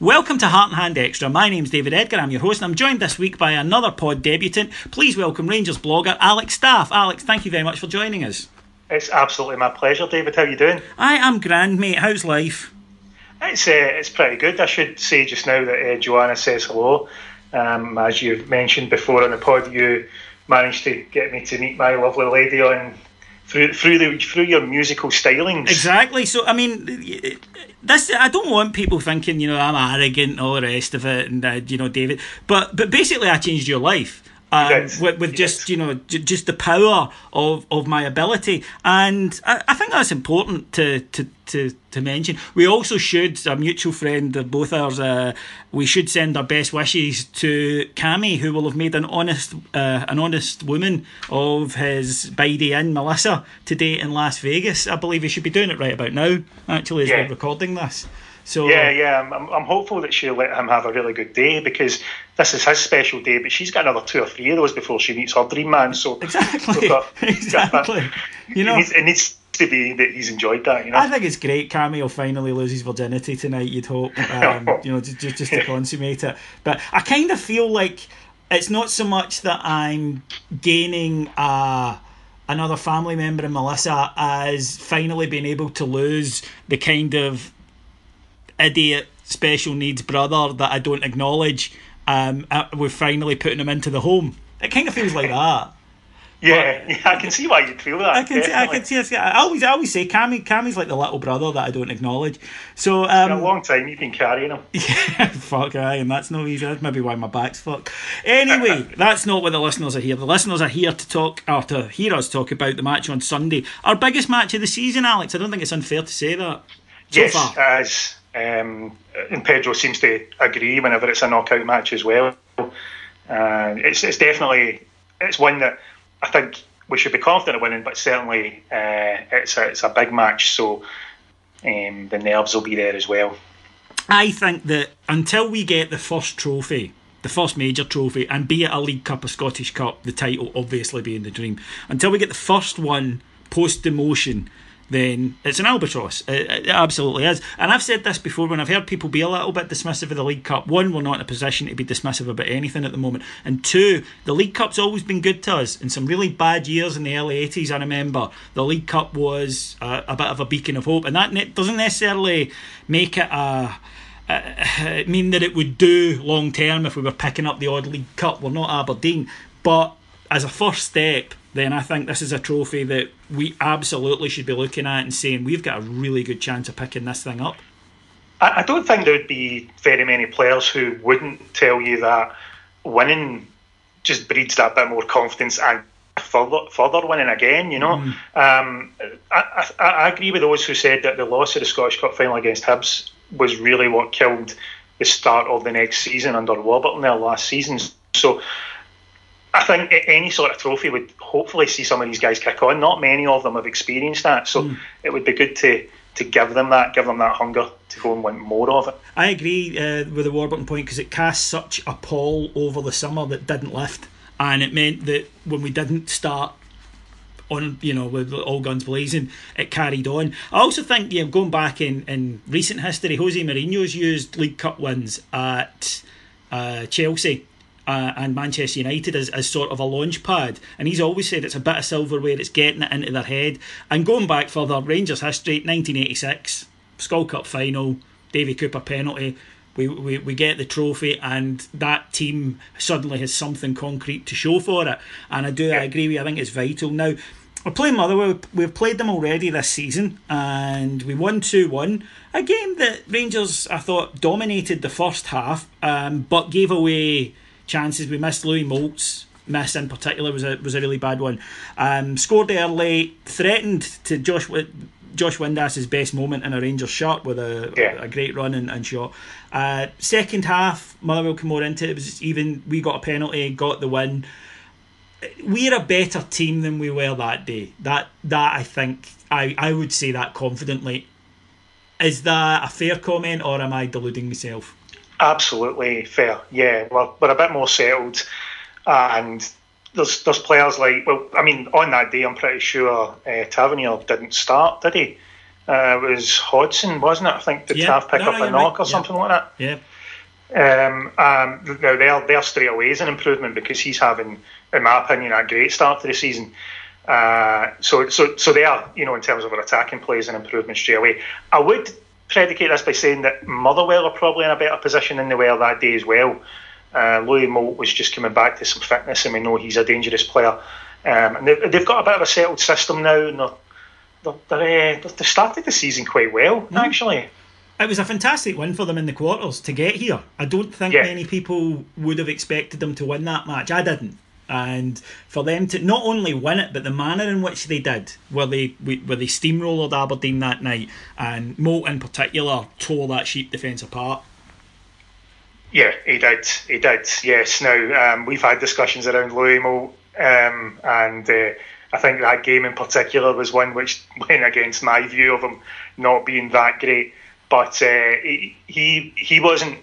Welcome to Heart and Hand Extra. My name's David Edgar, I'm your host, and I'm joined this week by another pod debutant. Please welcome Rangers blogger Alex Staff. Alex, thank you very much for joining us. It's absolutely my pleasure, David. How are you doing? I am grand, mate. How's life? It's pretty good. I should say just now that Joanna says hello. As you've mentioned before on the pod, you managed to get me to meet my lovely lady on through your musical stylings. Exactly. So, I mean, this, I don't want people thinking, I'm arrogant and all the rest of it, and, David. But basically, I changed your life. With just just the power of my ability, and I think that's important to mention. We also should, a mutual friend of both ours, we should send our best wishes to Cammy, who will have made an honest woman of his bidey in Melissa today in Las Vegas. I believe he should be doing it right about now, actually, as we're recording this. So I'm hopeful that she'll let him have a really good day, because this is his special day, but she's got another 2 or 3 of those before she meets her dream man. So exactly. It needs to be that he's enjoyed that. I think it's great. Cammy will finally lose his virginity tonight, you'd hope. Just to consummate it. But I kind of feel like it's not so much that I'm gaining another family member in Melissa as finally being able to lose the kind of idiot special needs brother that I don't acknowledge. We're finally putting him into the home. It kind of feels like that. Yeah, I can see why you'd feel that. I can see. I always say Cammy's like the little brother that I don't acknowledge. So for a long time you've been carrying him. Yeah, fuck aye, and that's no easy. That's maybe why my back's fucked. Anyway, that's not what the listeners are here. The listeners are here to hear us talk about the match on Sunday, our biggest match of the season, Alex. I don't think it's unfair to say that. Yes, as and Pedro seems to agree whenever it's a knockout match as well. It's definitely one that I think we should be confident of winning, but certainly it's a big match, so the nerves will be there as well. I think that until we get the first trophy, the first major trophy, and be it a League Cup or Scottish Cup, the title obviously being the dream, until we get the first one post-demotion, then it's an albatross. It absolutely is. And I've said this before when I've heard people be a little bit dismissive of the League Cup. One, we're not in a position to be dismissive about anything at the moment. And two, the League Cup's always been good to us. In some really bad years in the early 80s, I remember, the League Cup was a bit of a beacon of hope. And that doesn't necessarily make it mean that it would do long term if we were picking up the odd League Cup. We're not Aberdeen. But as a first step, then I think this is a trophy that we absolutely should be looking at and saying we've got a really good chance of picking this thing up. I don't think there would be very many players who wouldn't tell you that winning just breeds that bit more confidence and further winning again, I agree with those who said that the loss of the Scottish Cup final against Hibs was really what killed the start of the next season under Warburton there last season. So I think any sort of trophy would hopefully see some of these guys kick on. Not many of them have experienced that, so it would be good to give them that hunger to go and win more of it. I agree with the Warburton point, because it cast such a pall over the summer that didn't lift, and it meant that when we didn't start on, with all guns blazing, it carried on. I also think, going back in recent history, Jose Mourinho's used League Cup wins at Chelsea and Manchester United as sort of a launch pad, and he's always said it's a bit of silverware, it's getting it into their head. And going back further, Rangers history, 1986 Skull Cup final, Davy Cooper penalty, we get the trophy, and that team suddenly has something concrete to show for it. And I agree with you. I think it's vital. Now, we're playing Motherwell. We've played them already this season, and we won 2-1. A game that Rangers, I thought, dominated the first half, but gave away chances. We missed. Louis Moult's miss in particular was a really bad one. Scored early, threatened to Josh Windas's best moment in a Rangers shirt with a great run and shot. Second half, Motherwell came more into it. It was even. We got a penalty, got the win. We're a better team than we were that day. That I think I would say that confidently. Is that a fair comment, or am I deluding myself? Absolutely fair. Yeah, we're a bit more settled, and there's players like, on that day I'm pretty sure Tavernier didn't start, did he? It was Hodgson, wasn't it? I think, did Tav pick up a knock or something like that? Yeah. Now they're straight away is an improvement because he's having, in my opinion, a great start to the season. So they are, in terms of our attacking plays, an improvement straight away. I would predicate this by saying that Motherwell are probably in a better position than they were that day as well. Louis Moult was just coming back to some fitness, and we know he's a dangerous player. And they've got a bit of a settled system now, and they've started the season quite well, actually. It was a fantastic win for them in the quarters to get here. I don't think many people would have expected them to win that match. I didn't. And for them to not only win it, but the manner in which they did, where they steamrolled Aberdeen that night, and Moult in particular tore that Sheep defence apart. Yeah, he did, yes. Now, we've had discussions around Louis Moult, and I think that game in particular was one which went against my view of him not being that great. But he wasn't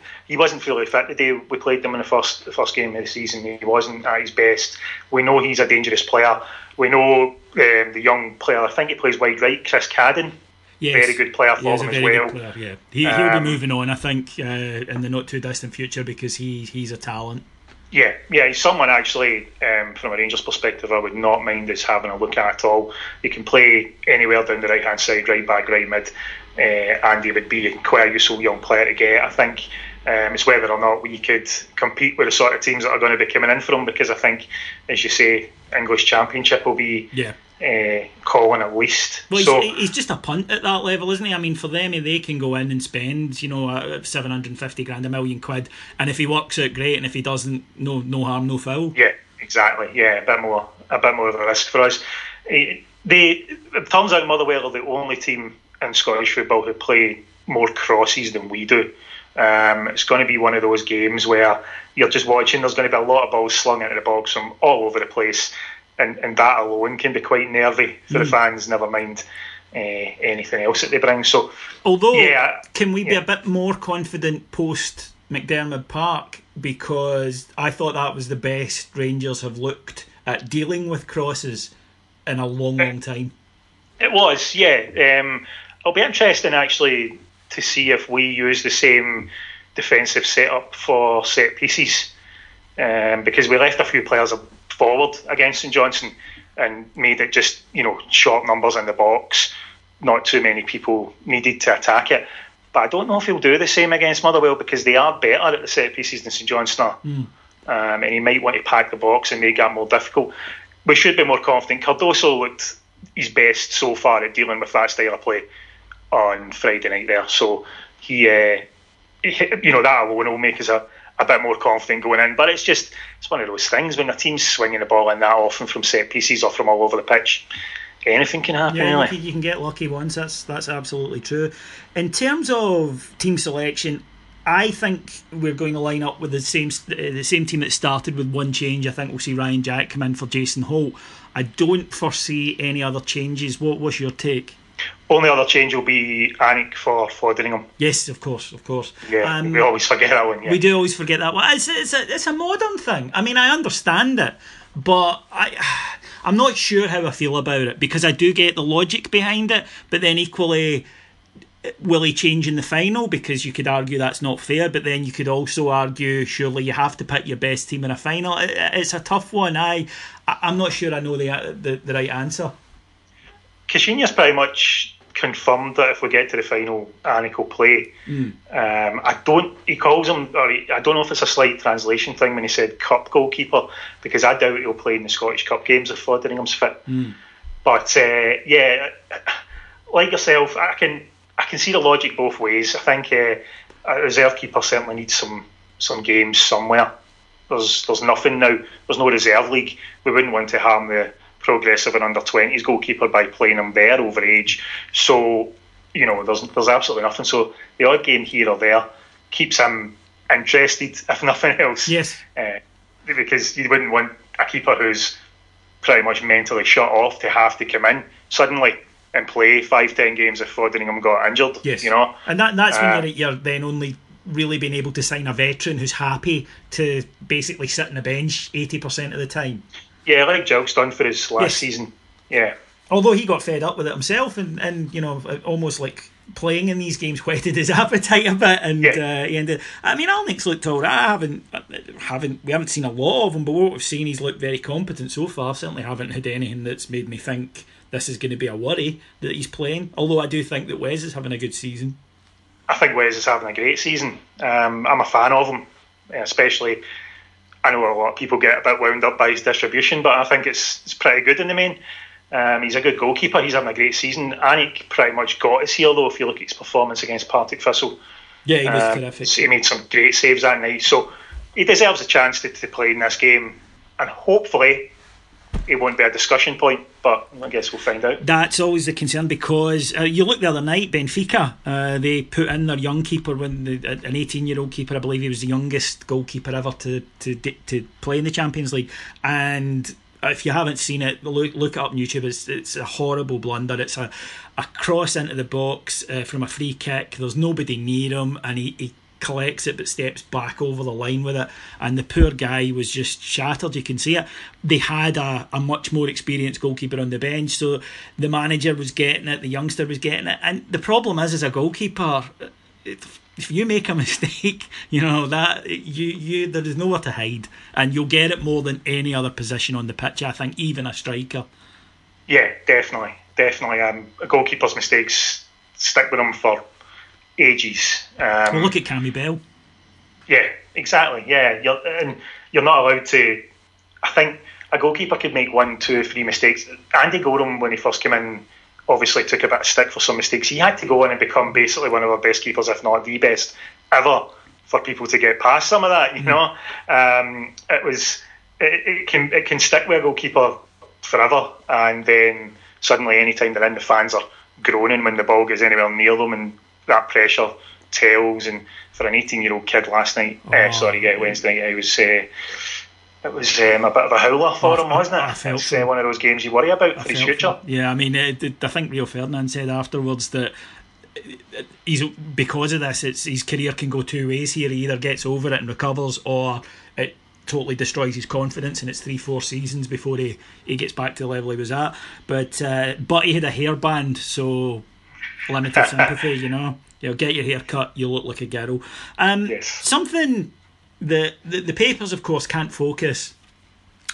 fully fit the day we played them in the first game of the season. He wasn't at his best. We know he's a dangerous player. We know the young player, I think he plays wide right, Chris Cadden. Yes. Very good player for them as well. Player, yeah. He'll be moving on, I think, in the not too distant future because he's a talent. Yeah, he's someone actually, from a Rangers perspective, I would not mind us having a look at all. He can play anywhere down the right-hand side, right back, right mid, and he would be quite a useful young player to get. I think it's whether or not we could compete with the sort of teams that are going to be coming in for him, because I think, as you say, English Championship will be calling at least. Well, he's just a punt at that level, isn't he? I mean, for them, they can go in and spend, 750 grand, £1 million, and if he works out, great, and if he doesn't, no harm, no foul. Yeah, exactly. Yeah, a bit more of a risk for us. It turns out Motherwell are the only team in Scottish football who play more crosses than we do. It's going to be one of those games where you're just watching. There's going to be a lot of balls slung into the box from all over the place. And that alone can be quite nervy for the fans, never mind anything else that they bring. So, can we be a bit more confident post McDermott Park? Because I thought that was the best Rangers have looked at dealing with crosses in a long time. It was, yeah. It'll be interesting actually to see if we use the same defensive setup for set pieces, because we left a few players forward against St Johnstone and made it just, short numbers in the box. Not too many people needed to attack it. But I don't know if he'll do the same against Motherwell, because they are better at the set pieces than St Johnstone are. And he might want to pack the box and make that more difficult. We should be more confident. Cardoso looked his best so far at dealing with that style of play on Friday night there. So that alone will make us a bit more confident going in. But it's one of those things when the team's swinging the ball in that often from set pieces or from all over the pitch. Anything can happen. Yeah, you can get lucky once. That's absolutely true. In terms of team selection, I think we're going to line up with the same team that started with one change. I think we'll see Ryan Jack come in for Jason Holt. I don't foresee any other changes. What's your take? Only other change will be Anik for Foderingham. Yes, of course. Yeah, we always forget that one. Yeah. We do always forget that one. It's a modern thing. I mean, I understand it, but I'm not sure how I feel about it, because I do get the logic behind it, but then equally, will he change in the final? Because you could argue that's not fair, but then you could also argue surely you have to pick your best team in a final. It's a tough one. I'm not sure I know the right answer. Caixinha's pretty much confirmed that if we get to the final, Anik will play. He calls him, I don't know if it's a slight translation thing when he said cup goalkeeper, because I doubt he'll play in the Scottish Cup games if Foderingham's fit. But like yourself, I can see the logic both ways. I think a reserve keeper certainly needs some games somewhere. There's nothing now. There's no reserve league. We wouldn't want to harm the progressive and under-20s goalkeeper by playing him there over age. So, there's absolutely nothing. So the odd game here or there keeps him interested, if nothing else. Yes. Because you wouldn't want a keeper who's pretty much mentally shut off to have to come in suddenly and play 5-10 games if Foderingham got injured. Yes. And that's when you're then only really being able to sign a veteran who's happy to basically sit on the bench 80% of the time. Yeah, like Jilk's done for his last season. Yeah. although he got fed up with it himself, and almost like playing in these games whetted his appetite a bit, and he ended. I mean, Alnick's looked alright. We haven't seen a lot of him, but what we've seen, he's looked very competent so far. Certainly haven't had anything that's made me think this is going to be a worry that he's playing. Although I do think that Wes is having a good season. I think Wes is having a great season. I'm a fan of him, especially. I know a lot of people get a bit wound up by his distribution, but I think it's pretty good in the main. He's a good goalkeeper. He's having a great season. Anik pretty much got us here, though, if you look at his performance against Partick Thistle. Yeah, he was terrific. So he made some great saves that night. So he deserves a chance to play in this game. And hopefully it won't be a discussion point, but I guess we'll find out. That's always the concern, because you look the other night, Benfica, they put in their young keeper, an 18-year-old keeper. I believe he was the youngest goalkeeper ever to play in the Champions League. And if you haven't seen it, look it up on YouTube. It's a horrible blunder. It's a cross into the box from a free kick. There's nobody near him, and he collects it but steps back over the line with it, and the poor guy was just shattered. You can see it. They had a much more experienced goalkeeper on the bench, so the manager was getting it, the youngster was getting it, and the problem is, as a goalkeeper, if you make a mistake, that you there is nowhere to hide, and you'll get it more than any other position on the pitch, I think, even a striker. Yeah, definitely. A goalkeeper's mistakes stick with them for ages. Well, look at Cammy Bell. Yeah, exactly. Yeah, you're not allowed to. I think a goalkeeper could make 1, 2, 3 mistakes. Andy Gorham, when he first came in, obviously took a bit of stick for some mistakes. He had to go in and become basically one of our best keepers, if not the best ever, for people to get past some of that. It can stick with a goalkeeper forever, and then suddenly, anytime they're in, the fans are groaning when the ball gets anywhere near them, and that pressure tells. And for an 18-year-old kid last night, Wednesday night, it was a bit of a howler for him, wasn't it? It's one of those games you worry about for his future. Yeah, I mean, I think Rio Ferdinand said afterwards that because of this, his career can go two ways here. He either gets over it and recovers, or it totally destroys his confidence, and it's 3-4 seasons before he gets back to the level he was at. But he had a hairband, so limited sympathy. Get your hair cut, you look like a girl. Yes. Something that the papers, of course, can't focus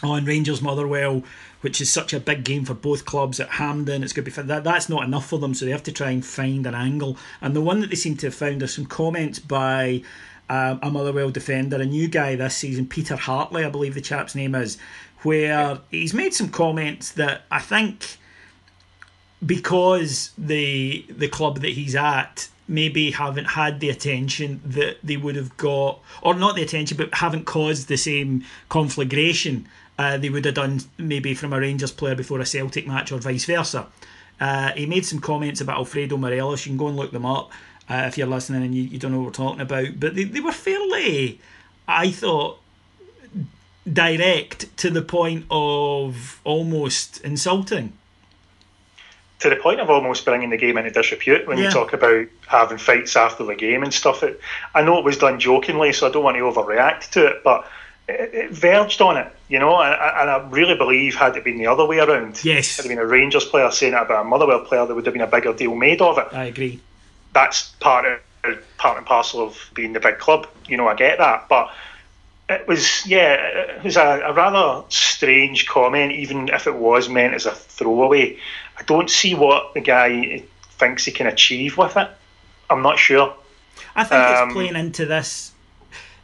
on Rangers Motherwell, which is such a big game for both clubs at Hampden. It's going to be that's not enough for them, so they have to try and find an angle. And the one that they seem to have found is some comments by a Motherwell defender, a new guy this season, Peter Hartley, I believe the chap's name is, where he's made some comments that I think, because the club that he's at maybe haven't had the attention that they would have got, or not the attention, but haven't caused the same conflagration they would have done maybe from a Rangers player before a Celtic match, or vice versa. He made some comments about Alfredo Morelos. You can go and look them up if you're listening and you don't know what we're talking about. But they were fairly, I thought, direct, to the point of almost insulting. To the point of almost bringing the game into disrepute when you talk about having fights after the game and stuff. I know it was done jokingly, so I don't want to overreact to it, but it verged on it, and I really believe, had it been the other way around, yes, had it been a Rangers player saying it about a Motherwell player, there would have been a bigger deal made of it. I agree. That's part and parcel of being the big club, I get that, but it was a rather strange comment, even if it was meant as a throwaway. I don't see what the guy thinks he can achieve with it. I'm not sure. I think it's playing into this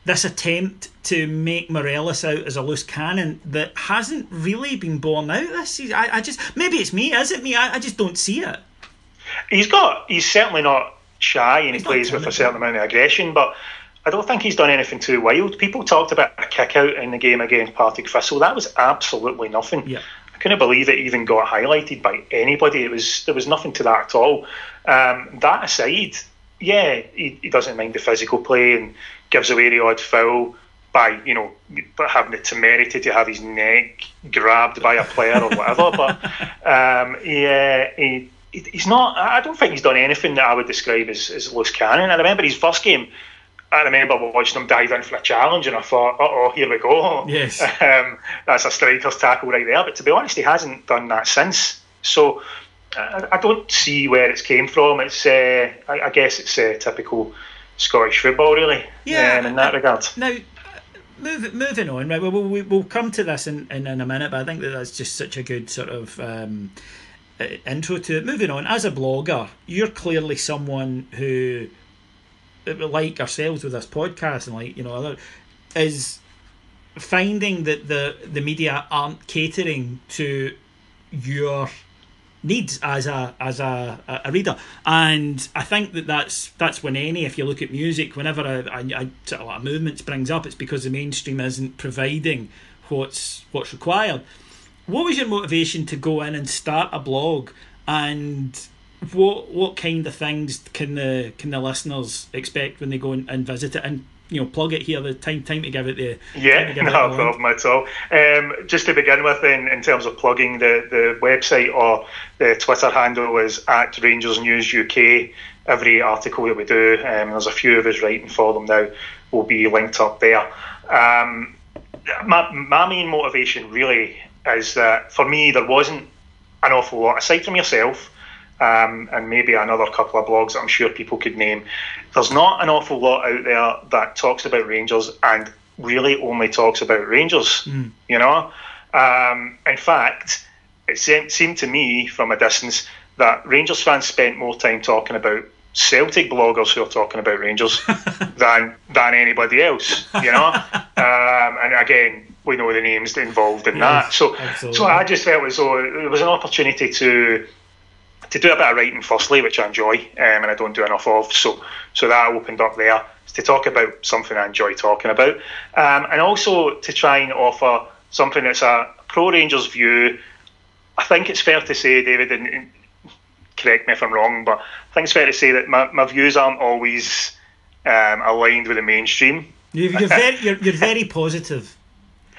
attempt to make Morelos out as a loose cannon that hasn't really been borne out this season. I just, maybe it's me, is it me? I just don't see it. He's certainly not shy, and he plays with a certain amount of aggression, but I don't think he's done anything too wild. People talked about a kick out in the game against Partick Thistle. That was absolutely nothing. Yeah. I couldn't believe it even got highlighted by anybody. There was nothing to that at all. That aside, he doesn't mind the physical play and gives away the odd foul by having the temerity to have his neck grabbed by a player or whatever. But he's not. I don't think he's done anything that I would describe as loose cannon. I remember his first game. I remember watching him dive in for a challenge, and I thought, here we go. Yes. That's a striker's tackle right there. But to be honest, he hasn't done that since. So I don't see where it's came from. It's I guess it's typical Scottish football, really. In that regard. Now, moving on, right? We'll come to this in a minute, but I think that's just such a good sort of intro to it. Moving on, as a blogger, you're clearly someone who, like ourselves with this podcast and like other, is finding that the media aren't catering to your needs as a reader, and I think that's when if you look at music, whenever I sort of like movement springs up, it's because the mainstream isn't providing what's required. What was your motivation to go in and start a blog, and what kind of things can the listeners expect when they go and visit it? And plug it here. The time to give it the no problem at all. Just to begin with, in terms of plugging, the website or the Twitter handle is at Rangers News UK. Every article that we do, there's a few of us writing for them now, will be linked up there. My main motivation really is that for me there wasn't an awful lot aside from yourself. And maybe another couple of blogs that I'm sure people could name. There's not an awful lot out there that talks about Rangers and really only talks about Rangers, In fact, it seemed to me from a distance that Rangers fans spent more time talking about Celtic bloggers who are talking about Rangers than anybody else, And again, we know the names involved in that. So I just felt as though it was an opportunity to do a bit of writing firstly, which I enjoy, and I don't do enough of. So that opened up there to talk about something I enjoy talking about, and also to try and offer something that's a pro-Rangers view. I think it's fair to say, David, and correct me if I'm wrong, but I think it's fair to say that my views aren't always aligned with the mainstream. You're very positive.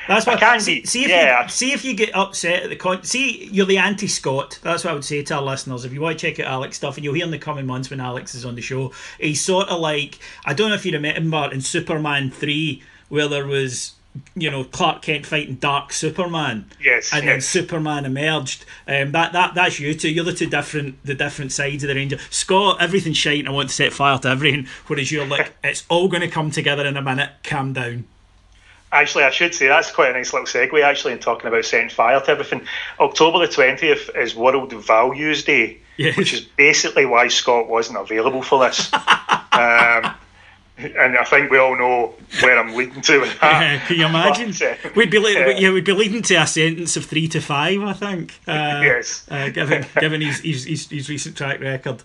That's what I can be. See if you get upset at the see, you're the anti-Scott. That's what I would say to our listeners. If you want to check out Alex stuff, and you'll hear in the coming months when Alex is on the show, he's sort of like, I don't know if you remember in Superman 3 where there was Clark Kent fighting Dark Superman. Yes. And then Superman emerged. That's you two. You're the different sides of the Ranger. Scott, everything's shite and I want to set fire to everything. Whereas you're like, it's all going to come together in a minute. Calm down. Actually, I should say that's quite a nice little segue, actually, in talking about setting fire to everything. October the 20th is World Values Day, which is basically why Scott wasn't available for this. And I think we all know where I'm leading to with that. Yeah, can you imagine? But, we'd be leading to a sentence of 3 to 5, I think. Yes. Given his recent track record.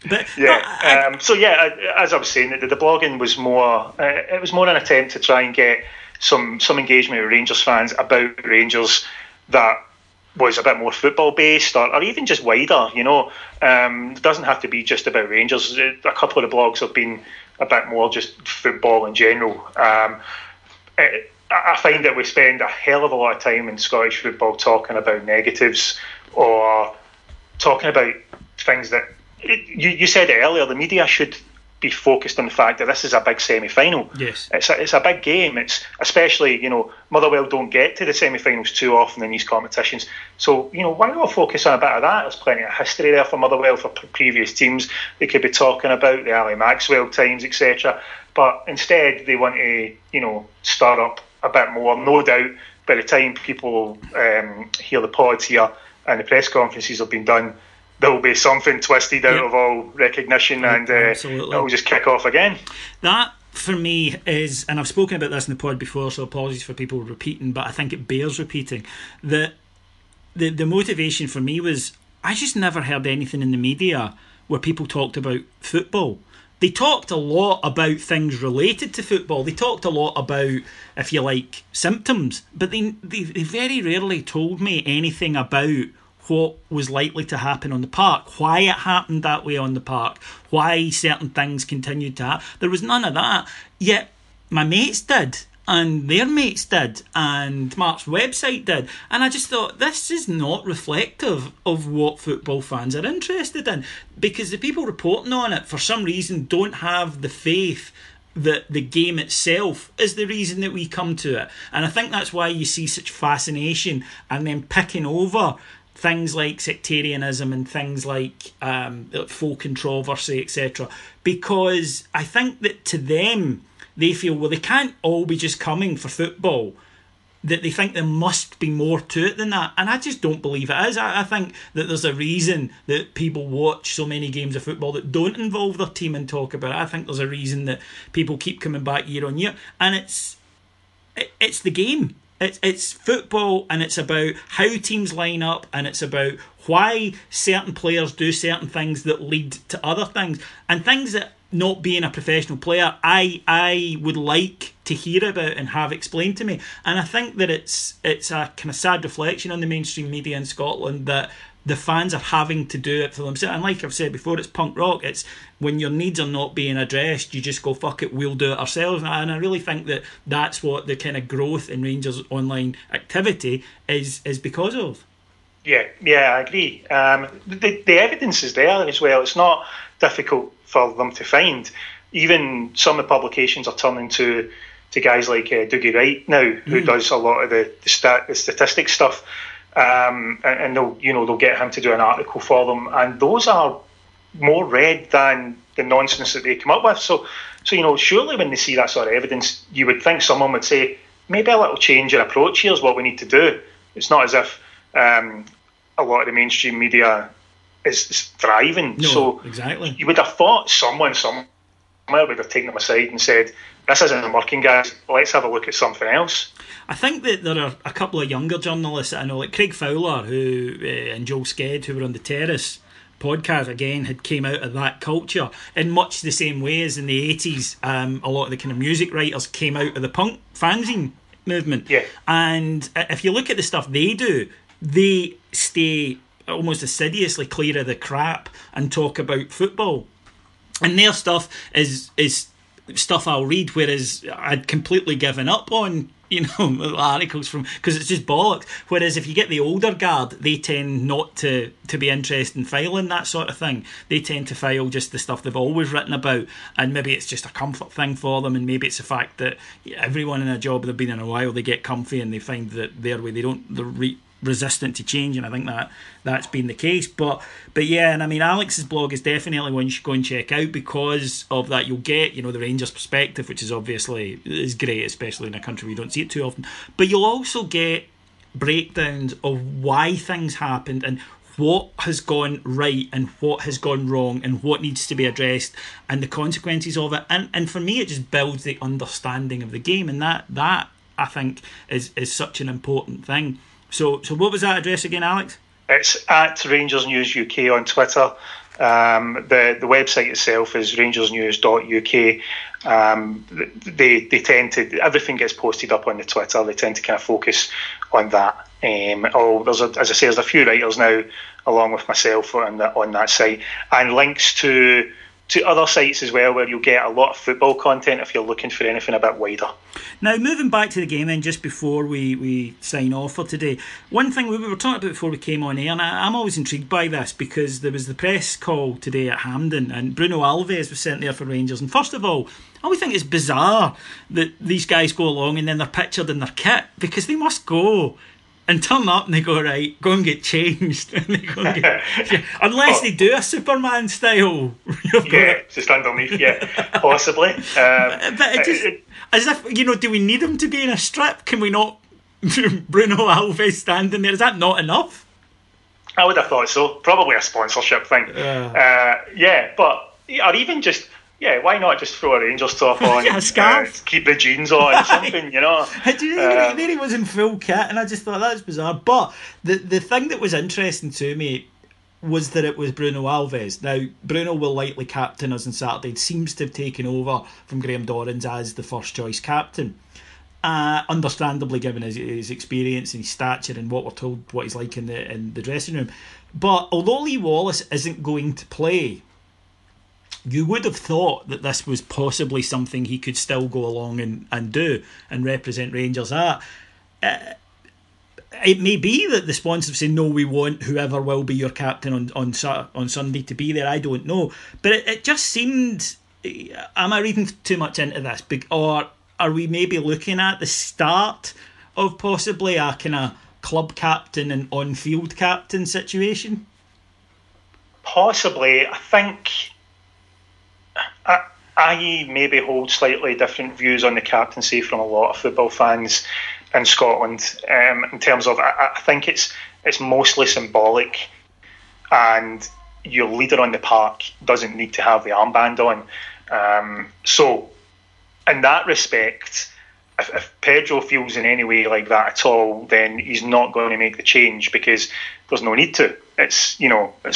But as I was saying, the blogging was more. It was more an attempt to try and get some engagement with Rangers fans about Rangers that was a bit more football based or even just wider. It doesn't have to be just about Rangers. A couple of the blogs have been a bit more just football in general. I find that we spend a hell of a lot of time in Scottish football talking about negatives or talking about things that you said it earlier. The media should be focused on the fact that this is a big semi-final. Yes, it's a big game. It's especially Motherwell don't get to the semi-finals too often in these competitions. So why not focus on a bit of that? There's plenty of history there for Motherwell, for previous teams they could be talking about, the Ali Maxwell times, etc. But instead they want to stir up a bit more. No doubt by the time people hear the pods here and the press conferences have been done, there will be something twisted out of all recognition, and it'll just kick off again. That, for me, is, and I've spoken about this in the pod before, so apologies for people repeating, but I think it bears repeating, that the motivation for me was, I just never heard anything in the media where people talked about football. They talked a lot about things related to football. They talked a lot about, if you like, symptoms, but they very rarely told me anything about what was likely to happen on the park, why it happened that way on the park, why certain things continued to happen. There was none of that. Yet my mates did, and their mates did, and Mark's website did. And I just thought, this is not reflective of what football fans are interested in, because the people reporting on it, for some reason, don't have the faith that the game itself is the reason that we come to it. And I think that's why you see such fascination and then picking over things like sectarianism and things like full controversy, etc. Because I think that to them, they feel, well, they can't all be just coming for football, that they think there must be more to it than that. And I just don't believe it is. I think that there's a reason that people watch so many games of football that don't involve their team and talk about it. I think there's a reason that people keep coming back year on year. And it's the game. It's football, and it's about how teams line up, and it's about why certain players do certain things that lead to other things, and things that, not being a professional player, I would like to hear about and have explained to me. And I think that it's a kind of sad reflection on the mainstream media in Scotland that the fans are having to do it for themselves. And like I've said before, it's punk rock. It's when your needs are not being addressed, you just go, fuck it, we'll do it ourselves. And I really think that that's what the kind of growth in Rangers online activity is because of. Yeah, I agree. The evidence is there as well. It's not difficult for them to find. Even some of the publications are turning to guys like Dougie Wright now, who does a lot of the statistics stuff. And they'll get him to do an article for them, and those are more read than the nonsense that they come up with. So surely when they see that sort of evidence, you would think someone would say, maybe a little change in approach. Here's what we need to do. It's not as if a lot of the mainstream media is thriving. No, so exactly. You would have thought someone somewhere would have taken them aside and said, this isn't working, guys. Let's have a look at something else. I think that there are a couple of younger journalists that I know, like Craig Fowler, who and Joel Sked, who were on the Terrace podcast, again, had came out of that culture in much the same way as in the 80s. A lot of the kind of music writers came out of the punk fanzine movement. Yeah. And if you look at the stuff they do, they stay almost assiduously clear of the crap and talk about football. And their stuff is stuff I'll read, whereas I'd completely given up on, articles from, because it's just bollocks. Whereas if you get the older guard, they tend not to be interested in filing that sort of thing. They tend to file just the stuff they've always written about, and maybe it's just a comfort thing for them, and maybe it's the fact that everyone in a job they've been in a while, they get comfy and they find that their way, they're resistant to change, and I think that's been the case. But yeah, and I mean, Alex's blog is definitely one you should go and check out because of that. You'll get the Rangers perspective, which is obviously is great, especially in a country where you don't see it too often. But you'll also get breakdowns of why things happened and what has gone right and what has gone wrong and what needs to be addressed and the consequences of it. And for me, it just builds the understanding of the game, and that I think is such an important thing. So what was that address again, Alex? It's at Rangers News UK on Twitter. The website itself is rangersnews.uk. They tend to, everything gets posted up on the Twitter. They tend to kind of focus on that. There's a few writers now, along with myself, on that site, and links to other sites as well, where you'll get a lot of football content if you're looking for anything a bit wider. Now, moving back to the game then, just before we sign off for today, one thing we were talking about before we came on air, and I'm always intrigued by this, because there was the press call today at Hampden, and Bruno Alves was sent there for Rangers. And first of all, I always think it's bizarre that these guys go along and then they're pictured in their kit, because they must go and turn up and they go, right, go and get changed. And they go and get, unless they do a Superman style. Just underneath, possibly. But it just, as if, do we need him to be in a strip? Can we not Bruno Alves standing there? Is that not enough? I would have thought so. Probably a sponsorship thing. But, or even just, why not just throw a Rangers top on, a scarf, keep the jeans on, or something, There he was in full kit, and I just thought that's bizarre. But the thing that was interesting to me was that it was Bruno Alves. Now, Bruno will likely captain us on Saturday. It seems to have taken over from Graham Dorrans as the first choice captain. Understandably, given his experience and his stature and what we're told what he's like in the dressing room. But although Lee Wallace isn't going to play, you would have thought that this was possibly something he could still go along and do and represent Rangers at. It may be that the sponsors say, no, we want whoever will be your captain on Sunday to be there. I don't know. But it just seemed... Am I reading too much into this? Or are we maybe looking at the start of possibly a kind of club captain and on-field captain situation? Possibly. I think I maybe hold slightly different views on the captaincy from a lot of football fans in Scotland. In terms of, I think it's mostly symbolic, and your leader on the park doesn't need to have the armband on. So, in that respect, if Pedro feels in any way like that at all, then he's not going to make the change because there's no need to. It's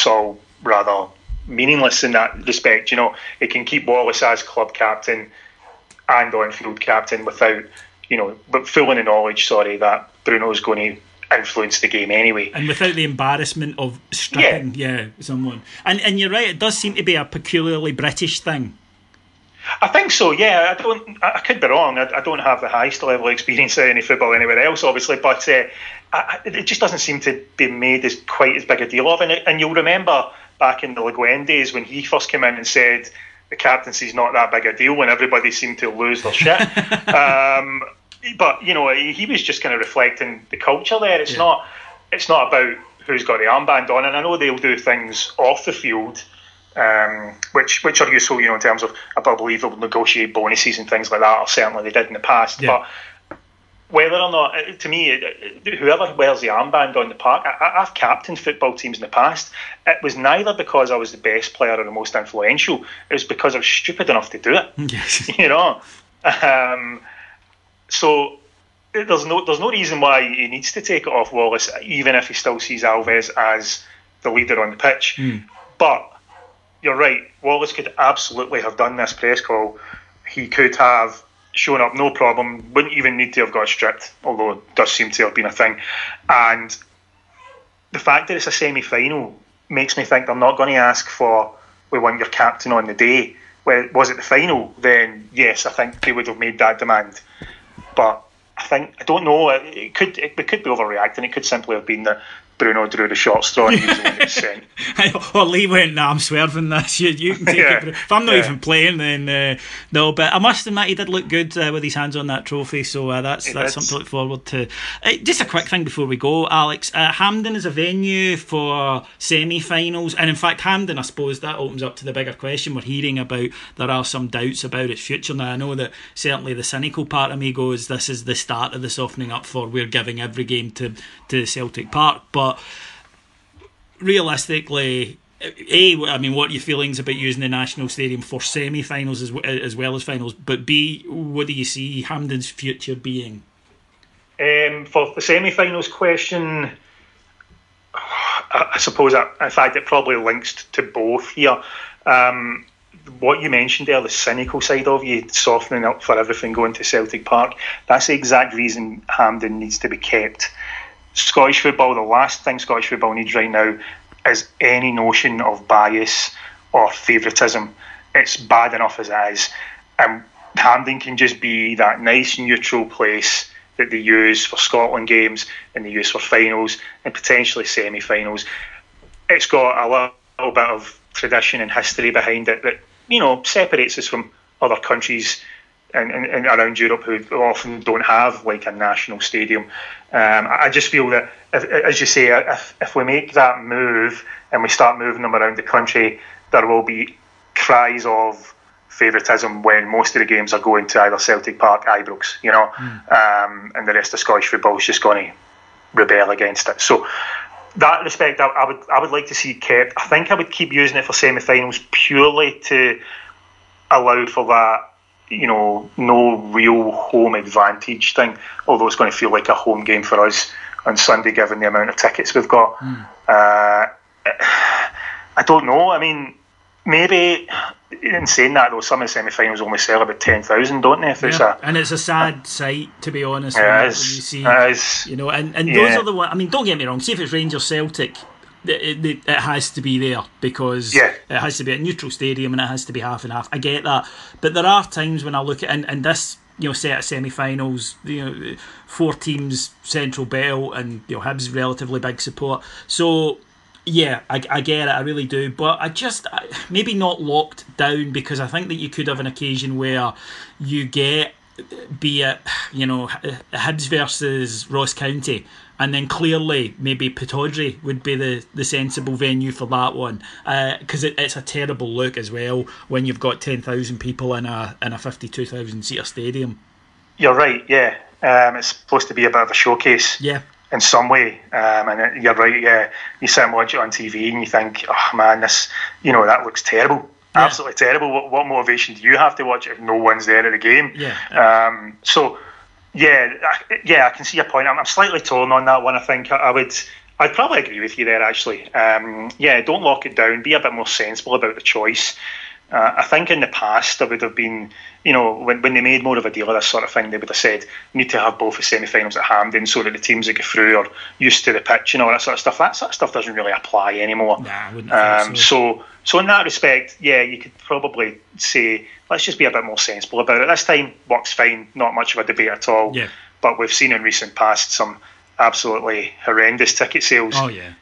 all rather meaningless in that respect. It can keep Wallace as club captain and on-field captain without, but full in the knowledge, that Bruno's going to influence the game anyway, and without the embarrassment of stripping someone. And you're right, it does seem to be a peculiarly British thing. I think so. Yeah, I could be wrong. I don't have the highest level of experience of any football anywhere else, obviously, but it just doesn't seem to be made as quite as big a deal of. And you'll remember back in the Le Guin days when he first came in and said the captaincy's not that big a deal, when everybody seemed to lose their shit. But he was just kind of reflecting the culture there. It's not about who's got the armband on, and I know they'll do things off the field, which are useful, in terms of, I believe they'll negotiate bonuses and things like that, or certainly they did in the past. But whether or not, to me, whoever wears the armband on the park, I've captained football teams in the past. It was neither because I was the best player or the most influential. It was because I was stupid enough to do it. Yes. So there's no reason why he needs to take it off Wallace, even if he still sees Alves as the leader on the pitch. But you're right, Wallace could absolutely have done this press call. He could have shown up, no problem, wouldn't even need to have got stripped, although it does seem to have been a thing. And the fact that it's a semi-final makes me think they're not going to ask for, we want your captain on the day. Well, was it the final? Then yes, I think they would have made that demand. But I don't know. We could be overreacting. It could simply have been that Bruno drew the short straw and he was the one that was sent. Or Lee went, I'm swerving this. You can take it. If I'm not even playing, then no. But I must admit, he did look good with his hands on that trophy. So that's something to look forward to. Just a quick thing before we go, Alex. Hampden is a venue for semi-finals, and in fact, Hampden, I suppose that opens up to the bigger question we're hearing about. There are some doubts about its future now. I know that certainly the cynical part of me goes, this is the start of the softening up for we're giving every game to Celtic Park, but realistically, what are your feelings about using the National Stadium for semi-finals as well as finals? But B, what do you see Hampden's future being? For the semi-finals question, I suppose, in fact, it probably links to both here. What you mentioned there, the cynical side of you, softening up for everything going to Celtic Park, that's the exact reason Hampden needs to be kept. Scottish football, the last thing Scottish football needs right now is any notion of bias or favouritism. It's bad enough as it is. Hampden can just be that nice neutral place that they use for Scotland games and they use for finals and potentially semi-finals. It's got a little bit of tradition and history behind it that separates us from other countries and around Europe who often don't have like a national stadium. I just feel that, as you say, if we make that move and we start moving them around the country, there will be cries of favouritism when most of the games are going to either Celtic Park, Ibrox, and the rest of Scottish football is just going to rebel against it. So that respect, I would like to see kept. I think I would keep using it for semi-finals purely to allow for that, no real home advantage thing, although it's going to feel like a home game for us on Sunday given the amount of tickets we've got. I don't know. I mean, maybe in saying that though, some of the semi-finals only sell about 10,000, don't they? And it's a sad sight, to be honest. When you see, and those are the ones. I mean, don't get me wrong. See if it's Rangers Celtic, it has to be there because it has to be a neutral stadium and it has to be half and half. I get that, but there are times when I look at and this set of semi-finals, 4 teams, Central Belt, and Hibs relatively big support. So yeah, I get it, I really do, but I maybe not locked down, because I think that you could have an occasion where you get be it, Hibs versus Ross County, and then clearly maybe Pittodrie would be the sensible venue for that one, because it's a terrible look as well when you've got 10,000 people in a 52,000 seater stadium. You're right, yeah. It's supposed to be a bit of a showcase. Yeah. In some way, and you're right. Yeah, you sit and watch it on TV, and you think, "Oh man, this, that looks terrible, absolutely terrible." What motivation do you have to watch it if no one's there at the game? Yeah. So, I can see your point. I'm slightly torn on that one. I think I'd probably agree with you there. Actually, don't lock it down. Be a bit more sensible about the choice. I think in the past there would have been, when they made more of a deal of this sort of thing, they would have said, you need to have both the semi-finals at Hampden so that the teams that go through are used to the pitch and all that sort of stuff. That sort of stuff doesn't really apply anymore. Nah, I wouldn't think so. So in that respect, you could probably say, let's just be a bit more sensible about it. This time works fine, not much of a debate at all. Yeah. But we've seen in recent past some absolutely horrendous ticket sales. Oh, yeah.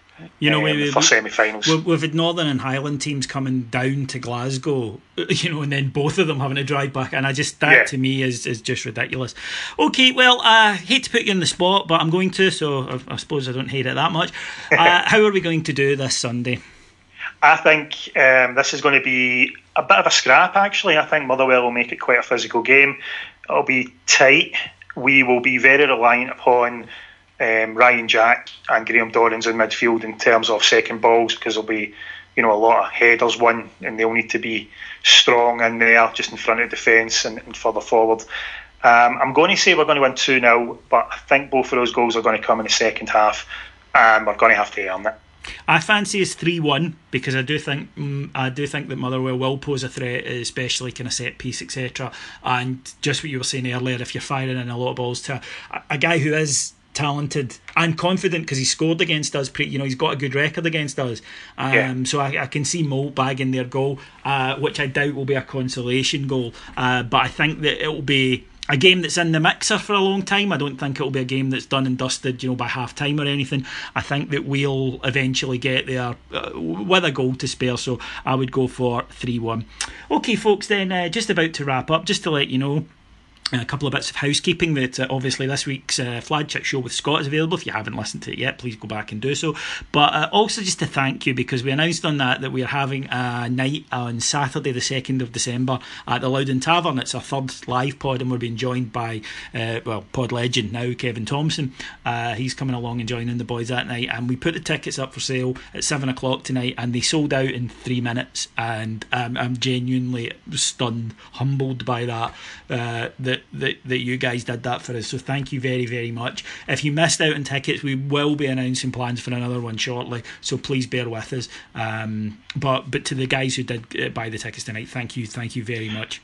For semi-finals. We've had Northern and Highland teams coming down to Glasgow, and then both of them having to drive back, and to me is just ridiculous. Okay, well, I hate to put you on the spot, but I'm going to, so I suppose I don't hate it that much. How are we going to do this Sunday? I think this is going to be a bit of a scrap, actually. I think Motherwell will make it quite a physical game. It'll be tight. We will be very reliant upon Ryan Jack and Graham Dorrans in midfield in terms of second balls, because there'll be a lot of headers won, and they'll need to be strong in there just in front of defence and further forward. I'm going to say we're going to win 2-0, but I think both of those goals are going to come in the second half, and we're going to have to earn it. I fancy it's 3-1 because I do think that Motherwell will pose a threat, especially kind of set piece, etc. And just what you were saying earlier, if you're firing in a lot of balls to a guy who is talented and confident, because he scored against us, he's got a good record against us, so I can see Moult bagging their goal, which I doubt will be a consolation goal, but I think that it will be a game that's in the mixer for a long time. I don't think it'll be a game that's done and dusted, by half time or anything. I think that we'll eventually get there with a goal to spare, so I would go for 3-1. Okay, folks, then just about to wrap up, just to let you know a couple of bits of housekeeping, that obviously this week's Flagship Show with Scott is available. If you haven't listened to it yet, please go back and do so. But also just to thank you, because we announced on that we're having a night on Saturday the 2nd of December at the Loudon Tavern. It's our third live pod, and we're being joined by pod legend now, Kevin Thompson. He's coming along and joining the boys that night, and we put the tickets up for sale at 7 o'clock tonight, and they sold out in 3 minutes, and I'm genuinely stunned, humbled by that you guys did that for us, so thank you very, very much. If you missed out on tickets, we will be announcing plans for another one shortly, so please bear with us, but to the guys who did buy the tickets tonight, thank you very much.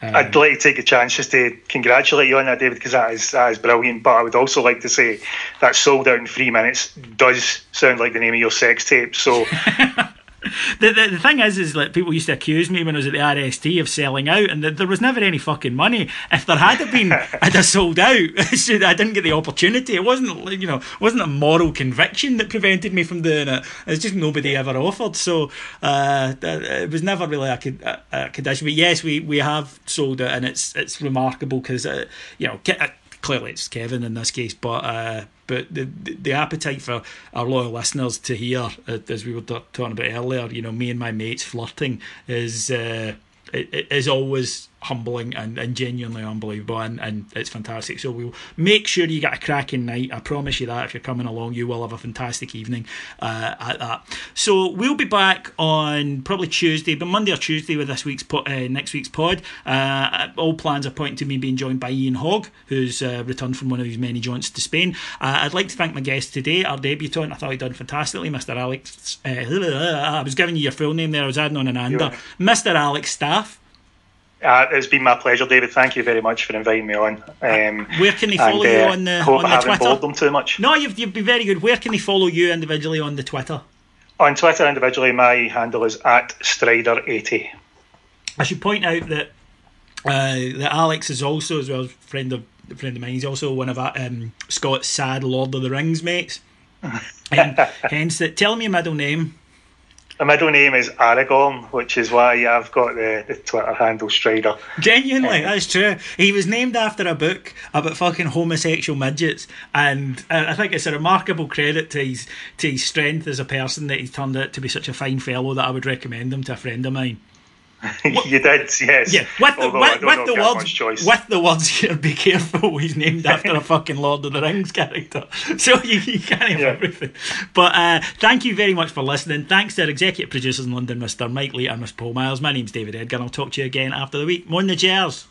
I'd like to take a chance just to congratulate you on that, David, because that is brilliant, but I would also like to say that sold out in 3 minutes does sound like the name of your sex tape, so The thing is like, people used to accuse me when I was at the RST of selling out, and there was never any fucking money. If there had been, I'd have sold out. I didn't get the opportunity. It wasn't a moral conviction that prevented me from doing it. It's just nobody ever offered. So it was never really a condition. But yes, we have sold it, and it's remarkable because clearly it's Kevin in this case, but the appetite for our loyal listeners to hear, as we were talking about earlier, me and my mates flirting is always humbling and genuinely unbelievable, and it's fantastic. So we'll make sure you get a cracking night. I promise you that. If you're coming along, you will have a fantastic evening at that. So we'll be back on probably Tuesday, but Monday or Tuesday with next week's pod. All plans are pointing to me being joined by Ian Hogg, who's returned from one of his many jaunts to Spain. I'd like to thank my guest today, our debutant. I thought he'd done fantastically, Mr. Alex. I was giving you your full name there. I was adding on an ander. Mr. Alex Staff. It's been my pleasure, David. Thank you very much for inviting me on. Where can they follow you on the hope on I the haven't Twitter? bored them too much. No, you've been very good. Where can they follow you individually on the Twitter? On Twitter individually, my handle is @Strider80. I should point out that Alex is also, as well as a friend of mine, he's also one of Scott's sad Lord of the Rings mates. Hence, tell me your middle name. My middle name is Aragorn, which is why I've got the Twitter handle Strider. Genuinely, that's true. He was named after a book about fucking homosexual midgets, and I think it's a remarkable credit to his strength as a person that he's turned out to be such a fine fellow that I would recommend him to a friend of mine. You did, yes. Yeah, with the words here, be careful, he's named after a fucking Lord of the Rings character. So you can't have everything. But thank you very much for listening. Thanks to our executive producers in London, Mr. Mike Lee and Miss Paul Miles. My name's David Edgar, and I'll talk to you again after the week. Mon the cheers.